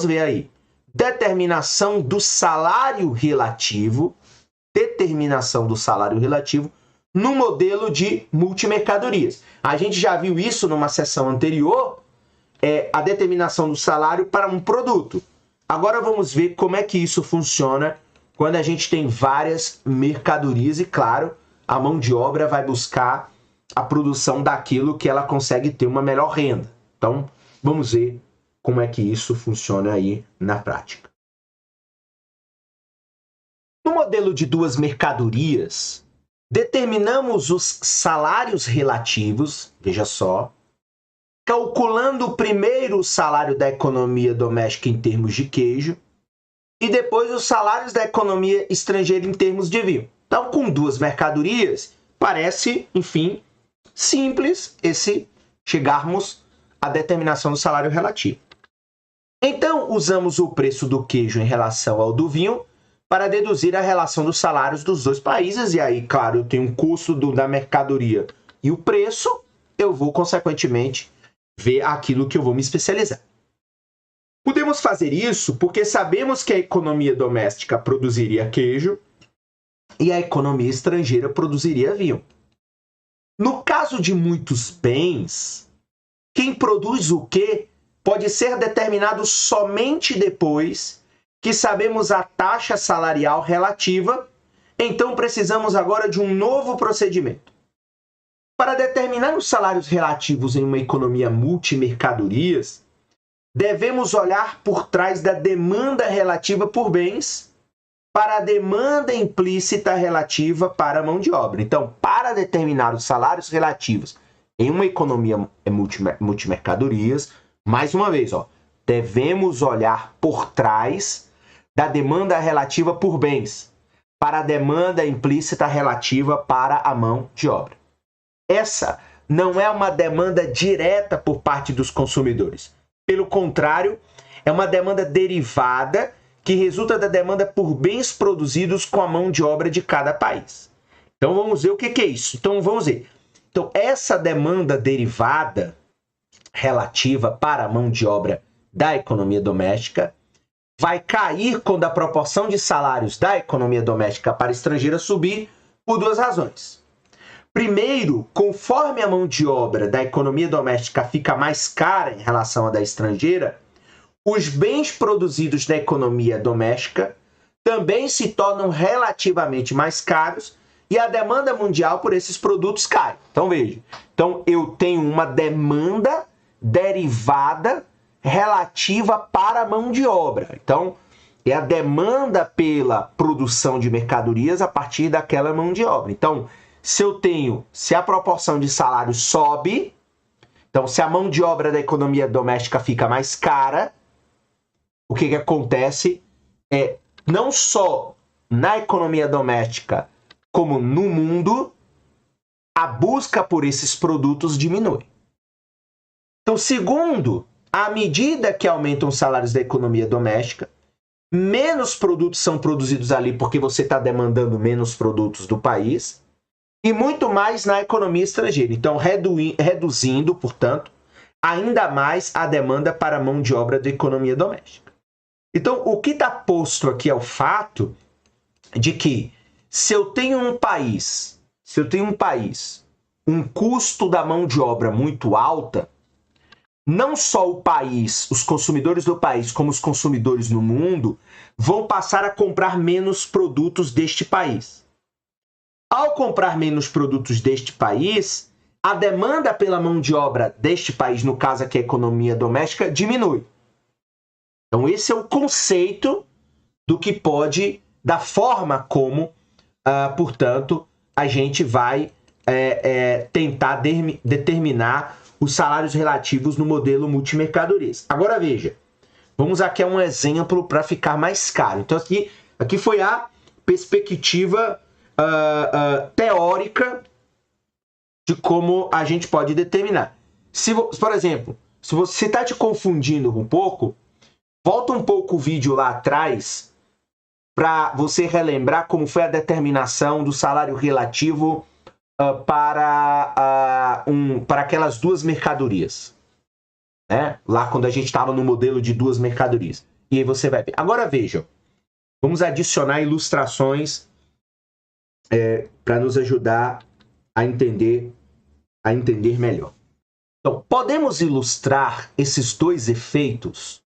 ver aí. Determinação do salário relativo no modelo de multimercadorias. A gente já viu isso numa sessão anterior, a determinação do salário para um produto. Agora vamos ver como é que isso funciona quando a gente tem várias mercadorias e, claro, a mão de obra vai buscar a produção daquilo que ela consegue ter uma melhor renda. Então, vamos ver como é que isso funciona aí na prática. No modelo de duas mercadorias, determinamos os salários relativos, veja só, calculando primeiro o salário da economia doméstica em termos de queijo e depois os salários da economia estrangeira em termos de vinho. Então, com duas mercadorias, parece, enfim, simples chegarmos à determinação do salário relativo. Então, usamos o preço do queijo em relação ao do vinho para deduzir a relação dos salários dos dois países. E aí, claro, eu tenho um custo da mercadoria e o preço, eu vou, consequentemente, ver aquilo que eu vou me especializar. Podemos fazer isso porque sabemos que a economia doméstica produziria queijo e a economia estrangeira produziria vinho. No caso de muitos bens, quem produz o quê pode ser determinado somente depois que sabemos a taxa salarial relativa, então precisamos agora de um novo procedimento. Para determinar os salários relativos em uma economia multimercadorias, devemos olhar por trás da demanda relativa por bens para a demanda implícita relativa para a mão de obra. Então, para determinar os salários relativos em uma economia multimercadorias, mais uma vez, devemos olhar por trás da demanda relativa por bens para a demanda implícita relativa para a mão de obra. Essa não é uma demanda direta por parte dos consumidores. Pelo contrário, é uma demanda derivada que resulta da demanda por bens produzidos com a mão de obra de cada país. Então vamos ver o que é isso. Então vamos ver. Então essa demanda derivada relativa para a mão de obra da economia doméstica vai cair quando a proporção de salários da economia doméstica para a estrangeira subir por duas razões. Primeiro, conforme a mão de obra da economia doméstica fica mais cara em relação à da estrangeira, os bens produzidos da economia doméstica também se tornam relativamente mais caros e a demanda mundial por esses produtos cai. Então veja, eu tenho uma demanda derivada relativa para a mão de obra. Então, é a demanda pela produção de mercadorias a partir daquela mão de obra. Então, se a proporção de salário sobe, então se a mão de obra da economia doméstica fica mais cara, o que acontece é, não só na economia doméstica, como no mundo, a busca por esses produtos diminui. Então, segundo, à medida que aumentam os salários da economia doméstica, menos produtos são produzidos ali porque você está demandando menos produtos do país, e muito mais na economia estrangeira. Então, reduzindo, portanto, ainda mais a demanda para a mão de obra da economia doméstica. Então, o que está posto aqui é o fato de que se eu tenho um país, um custo da mão de obra muito alta, não só o país, os consumidores do país, como os consumidores no mundo, vão passar a comprar menos produtos deste país. Ao comprar menos produtos deste país, a demanda pela mão de obra deste país, no caso aqui a economia doméstica, diminui. Então esse é o conceito do que pode, da forma como, portanto, a gente vai tentar determinar os salários relativos no modelo multimercadorias. Agora veja, vamos aqui a um exemplo para ficar mais claro. Então aqui foi a perspectiva teórica de como a gente pode determinar. Por exemplo, se você está te confundindo um pouco, volta um pouco o vídeo lá atrás para você relembrar como foi a determinação do salário relativo para aquelas duas mercadorias. né? Lá quando a gente estava no modelo de duas mercadorias. E aí você vai ver. Agora vejam, vamos adicionar ilustrações para nos ajudar a entender melhor. Então, podemos ilustrar esses dois efeitos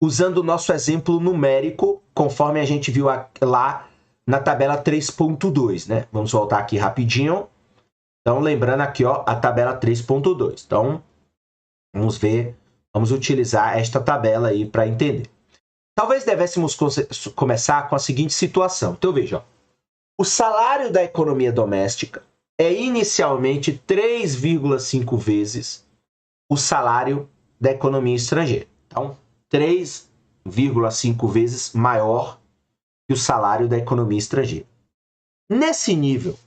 usando o nosso exemplo numérico, conforme a gente viu lá na tabela 3.2, né? Vamos voltar aqui rapidinho. Então, lembrando aqui, ó, a tabela 3.2. Então, vamos ver, vamos utilizar esta tabela aí para entender. Talvez devêssemos começar com a seguinte situação. Então, veja, ó, o salário da economia doméstica é inicialmente 3,5 vezes o salário da economia estrangeira. Então, 3,5 vezes maior que o salário da economia estrangeira. Nesse nível,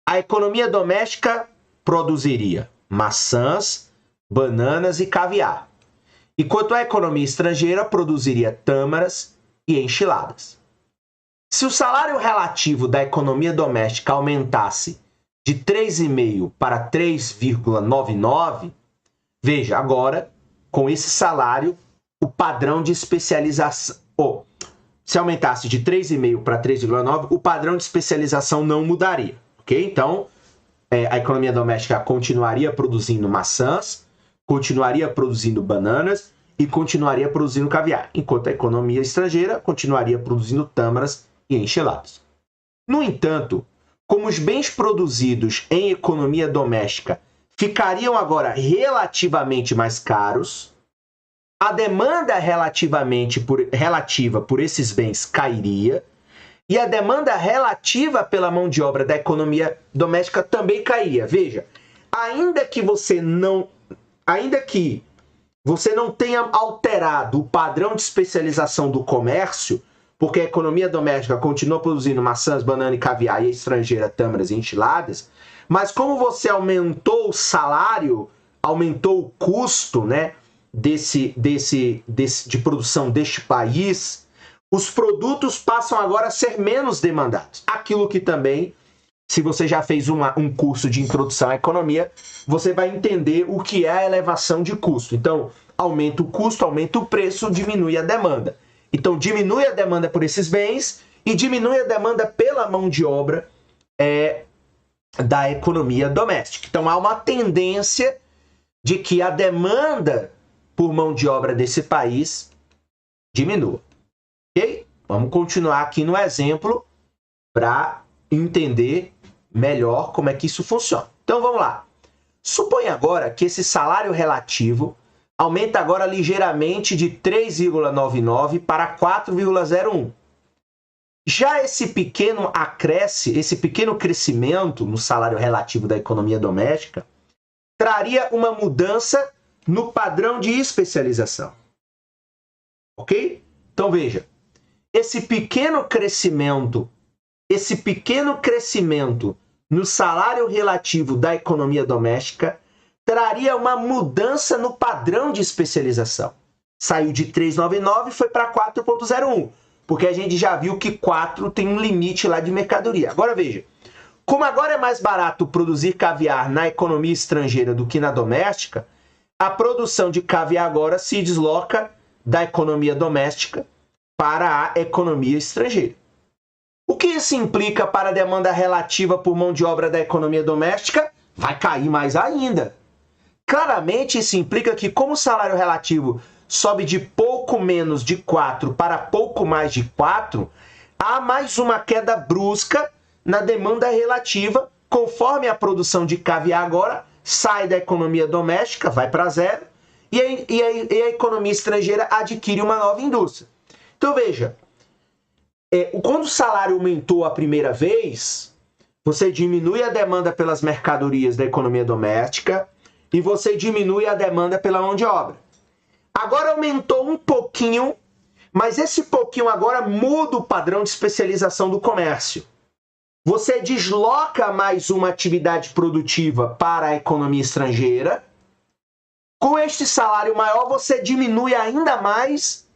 a economia doméstica produziria maçãs, bananas e caviar, enquanto a economia estrangeira produziria tâmaras e enchiladas. Se o salário relativo da economia doméstica aumentasse de 3,5 para 3,99, veja, agora, com esse salário, o padrão de especialização... se aumentasse de 3,5 para 3,9, o padrão de especialização não mudaria, ok? Então, a economia doméstica continuaria produzindo maçãs, continuaria produzindo bananas e continuaria produzindo caviar, enquanto a economia estrangeira continuaria produzindo tâmaras e enchiladas. No entanto, como os bens produzidos em economia doméstica ficariam agora relativamente mais caros, a demanda relativa por esses bens cairia e a demanda relativa pela mão de obra da economia doméstica também cairia. Veja, ainda que você não tenha alterado o padrão de especialização do comércio, porque a economia doméstica continua produzindo maçãs, banana e caviar e a estrangeira tâmaras e enchiladas, mas como você aumentou o salário, aumentou o custo, né, de produção deste país, os produtos passam agora a ser menos demandados. Aquilo que também, se você já fez um curso de introdução à economia, você vai entender o que é a elevação de custo. Então, aumenta o custo, aumenta o preço, diminui a demanda. Então, diminui a demanda por esses bens e diminui a demanda pela mão de obra da economia doméstica. Então, há uma tendência de que a demanda por mão de obra desse país diminua. Ok? Vamos continuar aqui no exemplo para entender melhor como é que isso funciona. Então, vamos lá. Suponha agora que esse salário relativo aumenta agora ligeiramente de 3,99 para 4,01. Já esse pequeno crescimento no salário relativo da economia doméstica traria uma mudança no padrão de especialização. Ok? Então veja, esse pequeno crescimento no salário relativo da economia doméstica traria uma mudança no padrão de especialização. Saiu de 3,99 e foi para 4,01, porque a gente já viu que 4 tem um limite lá de mercadoria. Agora veja, como agora é mais barato produzir caviar na economia estrangeira do que na doméstica, a produção de caviar agora se desloca da economia doméstica para a economia estrangeira. O que isso implica para a demanda relativa por mão de obra da economia doméstica? Vai cair mais ainda. Claramente, isso implica que, como o salário relativo sobe de pouco menos de 4 para pouco mais de 4, há mais uma queda brusca na demanda relativa, conforme a produção de caviar agora sai da economia doméstica, vai para zero, e a economia estrangeira adquire uma nova indústria. Então veja, quando o salário aumentou a primeira vez, você diminui a demanda pelas mercadorias da economia doméstica e você diminui a demanda pela mão de obra. Agora aumentou um pouquinho, mas esse pouquinho agora muda o padrão de especialização do comércio. Você desloca mais uma atividade produtiva para a economia estrangeira. Com este salário maior, você diminui ainda mais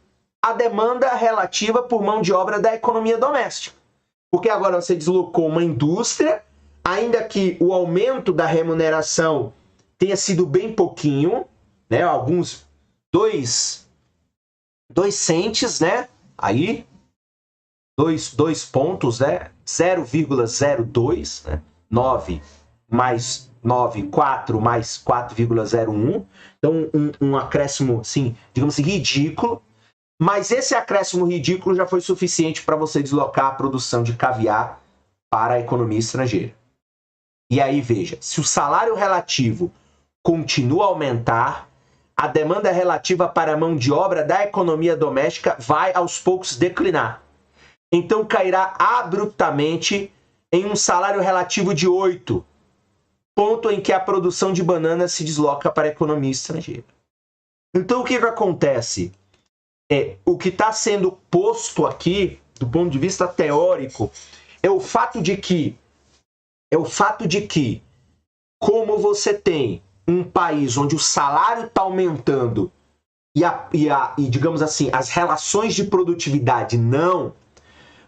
a demanda relativa por mão de obra da economia doméstica. Porque agora você deslocou uma indústria, ainda que o aumento da remuneração tenha sido bem pouquinho, né? Alguns 2 centes, né? Aí, dois pontos, né? 0,02, né? 9 mais 9, 4 mais 4,01. Então, um acréscimo, assim, digamos assim, ridículo. Mas esse acréscimo ridículo já foi suficiente para você deslocar a produção de caviar para a economia estrangeira. E aí, veja, se o salário relativo continua a aumentar, a demanda relativa para a mão de obra da economia doméstica vai aos poucos declinar. Então cairá abruptamente em um salário relativo de 8, ponto em que a produção de bananas se desloca para a economia estrangeira. Então o que acontece? O que está sendo posto aqui, do ponto de vista teórico, é o fato de que, como você tem um país onde o salário está aumentando e, digamos assim, as relações de produtividade não,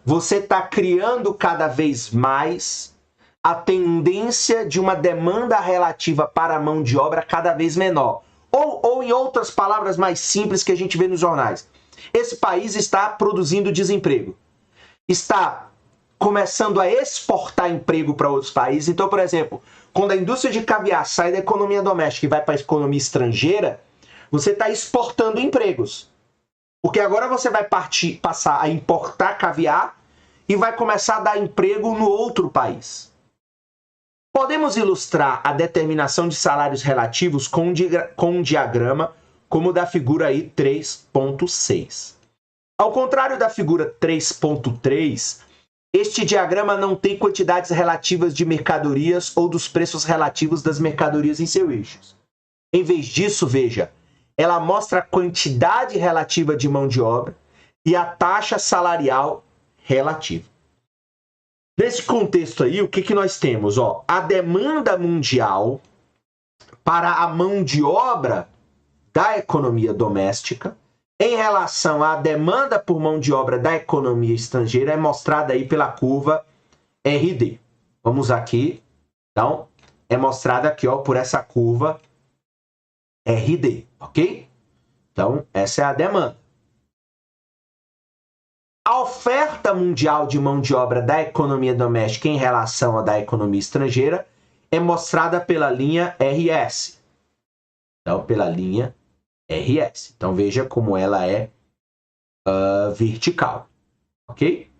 você está criando cada vez mais a tendência de uma demanda relativa para a mão de obra cada vez menor. Ou em outras palavras mais simples que a gente vê nos jornais, esse país está produzindo desemprego. Está começando a exportar emprego para outros países. Então, por exemplo, quando a indústria de caviar sai da economia doméstica e vai para a economia estrangeira, você está exportando empregos. Porque agora você vai passar a importar caviar e vai começar a dar emprego no outro país. Podemos ilustrar a determinação de salários relativos com um diagrama como o da figura aí 3.6. Ao contrário da figura 3.3, este diagrama não tem quantidades relativas de mercadorias ou dos preços relativos das mercadorias em seus eixos. Em vez disso, veja, ela mostra a quantidade relativa de mão de obra e a taxa salarial relativa. Nesse contexto aí, o que nós temos? A demanda mundial para a mão de obra da economia doméstica em relação à demanda por mão de obra da economia estrangeira é mostrada aí pela curva RD. Vamos aqui, então, é mostrada aqui, por essa curva RD, ok? Então, essa é a demanda. A oferta mundial de mão de obra da economia doméstica em relação à da economia estrangeira é mostrada pela linha RS. Então, pela linha RS. Então, veja como ela é vertical. Ok?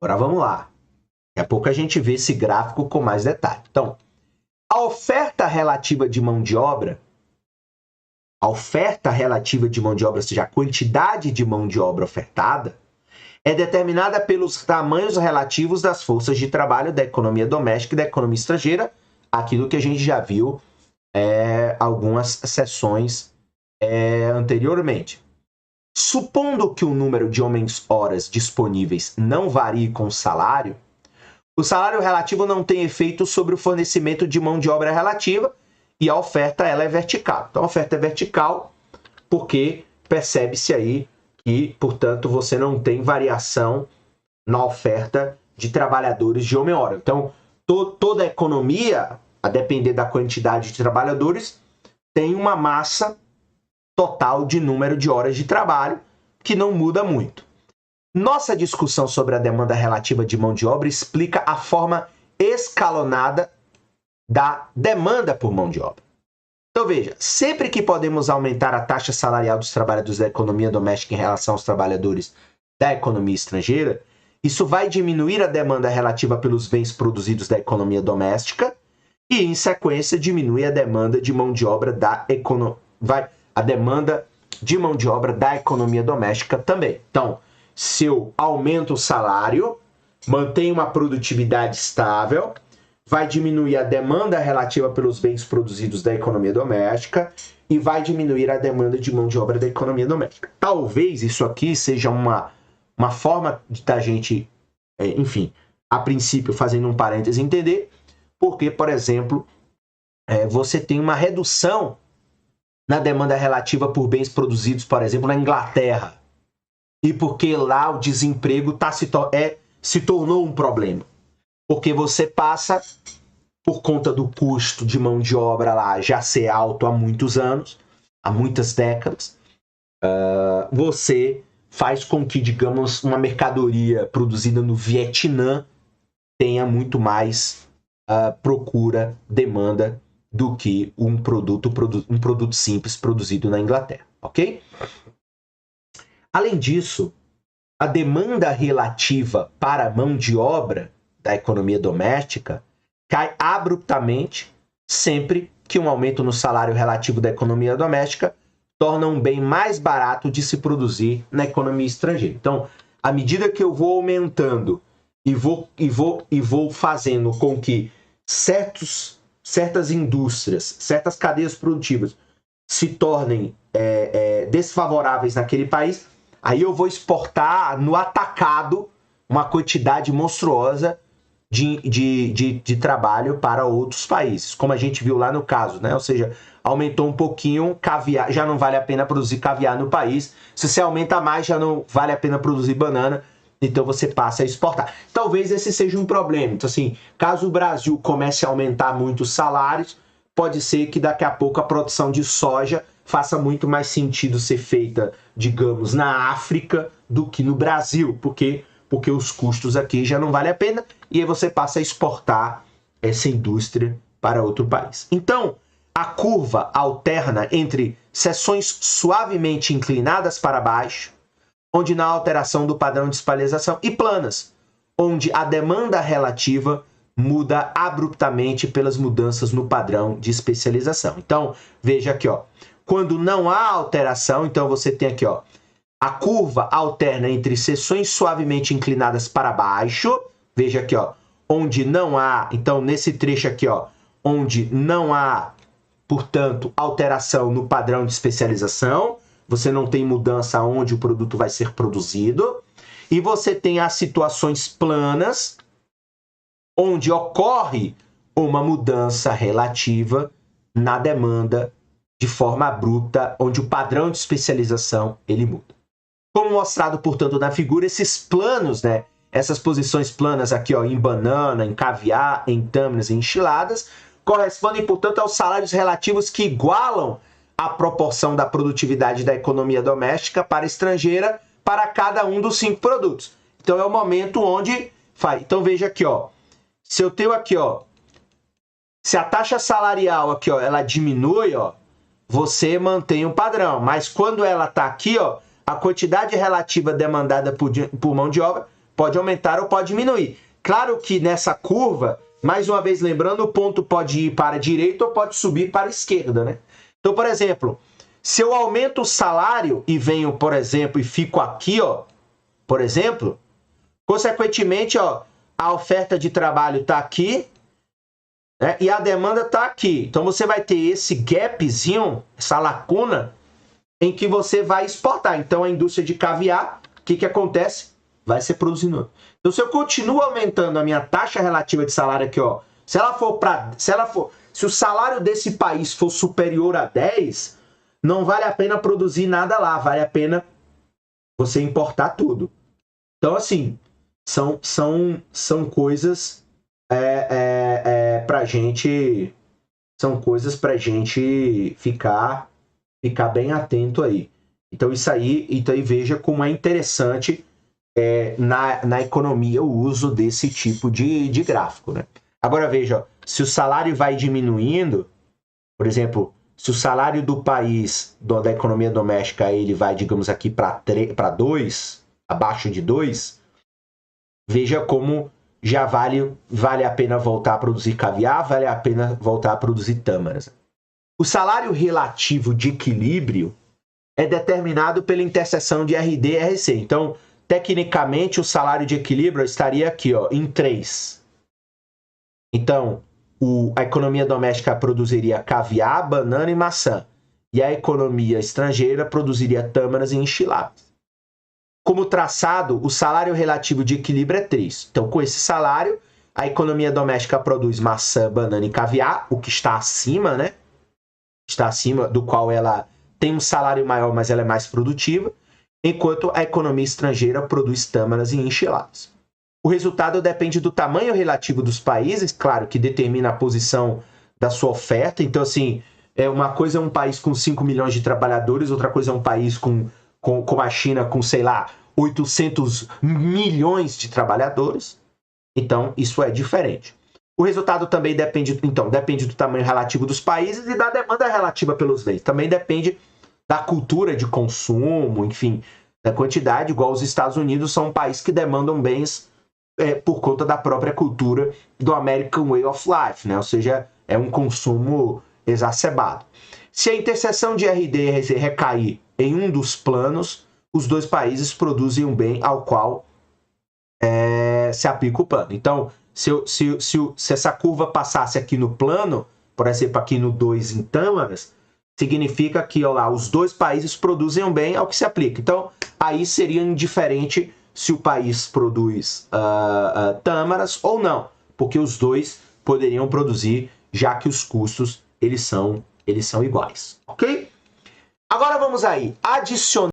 Agora vamos lá. Daqui a pouco a gente vê esse gráfico com mais detalhe. Então, a oferta relativa de mão de obra, ou seja, a quantidade de mão de obra ofertada, é determinada pelos tamanhos relativos das forças de trabalho da economia doméstica e da economia estrangeira, aquilo que a gente já viu algumas sessões anteriormente. Supondo que o número de homens-horas disponíveis não varie com o salário relativo não tem efeito sobre o fornecimento de mão de obra relativa e a oferta ela é vertical. Então a oferta é vertical porque percebe-se aí que, portanto, você não tem variação na oferta de trabalhadores de homem-hora. Então toda a economia, a depender da quantidade de trabalhadores, tem uma massa total de número de horas de trabalho que não muda muito. Nossa discussão sobre a demanda relativa de mão de obra explica a forma escalonada da demanda por mão de obra. Então veja, sempre que podemos aumentar a taxa salarial dos trabalhadores da economia doméstica em relação aos trabalhadores da economia estrangeira, isso vai diminuir a demanda relativa pelos bens produzidos da economia doméstica e, em sequência, diminui a demanda de mão de obra da economia doméstica também. Então, se eu aumento o salário, mantenho uma produtividade estável, vai diminuir a demanda relativa pelos bens produzidos da economia doméstica e vai diminuir a demanda de mão de obra da economia doméstica. Talvez isso aqui seja uma forma da gente, enfim, a princípio, fazendo um parêntese, entender porque, por exemplo, você tem uma redução na demanda relativa por bens produzidos, por exemplo, na Inglaterra. E porque lá o desemprego se tornou um problema. Porque você passa por conta do custo de mão de obra lá já ser alto há muitos anos, há muitas décadas, você faz com que, digamos, uma mercadoria produzida no Vietnã tenha muito mais procura, demanda, do que um produto simples produzido na Inglaterra, ok? Além disso, a demanda relativa para a mão de obra da economia doméstica cai abruptamente sempre que um aumento no salário relativo da economia doméstica torna um bem mais barato de se produzir na economia estrangeira. Então, à medida que eu vou aumentando e vou fazendo com que certas indústrias, certas cadeias produtivas se tornem desfavoráveis naquele país, aí eu vou exportar no atacado uma quantidade monstruosa de trabalho para outros países, como a gente viu lá no caso, né? Ou seja, aumentou um pouquinho, caviar, já não vale a pena produzir caviar no país. Se você aumenta mais, já não vale a pena produzir banana, então você passa a exportar. Talvez esse seja um problema. Então, assim, caso o Brasil comece a aumentar muito os salários, pode ser que daqui a pouco a produção de soja faça muito mais sentido ser feita, digamos, na África do que no Brasil, porque os custos aqui já não valem a pena, e aí você passa a exportar essa indústria para outro país. Então, a curva alterna entre seções suavemente inclinadas para baixo, onde não há alteração do padrão de especialização, e planas, onde a demanda relativa muda abruptamente pelas mudanças no padrão de especialização. Então, veja aqui, ó, quando não há alteração, então você tem aqui, ó, a curva alterna entre seções suavemente inclinadas para baixo, veja aqui, ó, onde não há, então nesse trecho aqui, ó, onde não há, portanto, alteração no padrão de especialização, você não tem mudança onde o produto vai ser produzido, e você tem as situações planas, onde ocorre uma mudança relativa na demanda de forma abrupta, onde o padrão de especialização ele muda. Como mostrado, portanto, na figura, esses planos, né, essas posições planas aqui, ó, em banana, em caviar, em tâmaras, em enchiladas, correspondem, portanto, aos salários relativos que igualam a proporção da produtividade da economia doméstica para a estrangeira para cada um dos 5 produtos. Então, é o momento onde faz. Então, veja aqui, ó, se eu tenho aqui, ó, se a taxa salarial aqui, ó, ela diminui, ó, você mantém o padrão, mas quando ela está aqui, ó, a quantidade relativa demandada por mão de obra pode aumentar ou pode diminuir. Claro que nessa curva, mais uma vez lembrando, o ponto pode ir para a direita ou pode subir para a esquerda, né? Então, por exemplo, se eu aumento o salário e venho, por exemplo, e fico aqui, ó, por exemplo, consequentemente, ó, a oferta de trabalho está aqui, né, e a demanda está aqui. Então, você vai ter esse gapzinho, essa lacuna, em que você vai exportar. Então, a indústria de caviar, o que acontece? Vai ser produzindo. Então, se eu continuo aumentando a minha taxa relativa de salário aqui, ó, se o salário desse país for superior a 10, não vale a pena produzir nada lá, vale a pena você importar tudo. Então, assim, são coisas pra gente, são coisas pra gente ficar bem atento aí. Então isso aí, veja como é interessante na economia o uso desse tipo de gráfico, né? Agora veja, ó, se o salário vai diminuindo, por exemplo, se o salário do país, da economia doméstica, ele vai, digamos aqui, para 2, abaixo de 2, veja como já vale a pena voltar a produzir caviar, vale a pena voltar a produzir tâmaras. O salário relativo de equilíbrio é determinado pela interseção de RD e RC. Então, tecnicamente, o salário de equilíbrio estaria aqui, ó, em 3. Então, a economia doméstica produziria caviar, banana e maçã. E a economia estrangeira produziria tâmaras e enchiladas. Como traçado, o salário relativo de equilíbrio é 3. Então, com esse salário, a economia doméstica produz maçã, banana e caviar, o que está acima, né? Está acima do qual ela tem um salário maior, mas ela é mais produtiva, enquanto a economia estrangeira produz tâmaras e enchiladas. O resultado depende do tamanho relativo dos países, claro, que determina a posição da sua oferta. Então, assim, uma coisa é um país com 5 milhões de trabalhadores, outra coisa é um país como a China com, sei lá, 800 milhões de trabalhadores. Então, isso é diferente. O resultado também depende do tamanho relativo dos países e da demanda relativa pelos bens. Também depende da cultura de consumo, enfim, da quantidade, igual os Estados Unidos são um país que demandam bens por conta da própria cultura do American Way of Life, né? Ou seja, é um consumo exacerbado. Se a interseção de RD e RZ recair em um dos planos, os dois países produzem um bem ao qual se aplica o plano. Então, se essa curva passasse aqui no plano, por exemplo, aqui no 2 em tâmaras, significa que os dois países produzem um bem ao que se aplica. Então, aí seria indiferente se o país produz tâmaras ou não, porque os dois poderiam produzir, já que os custos eles são iguais, ok? Agora vamos aí, adicionar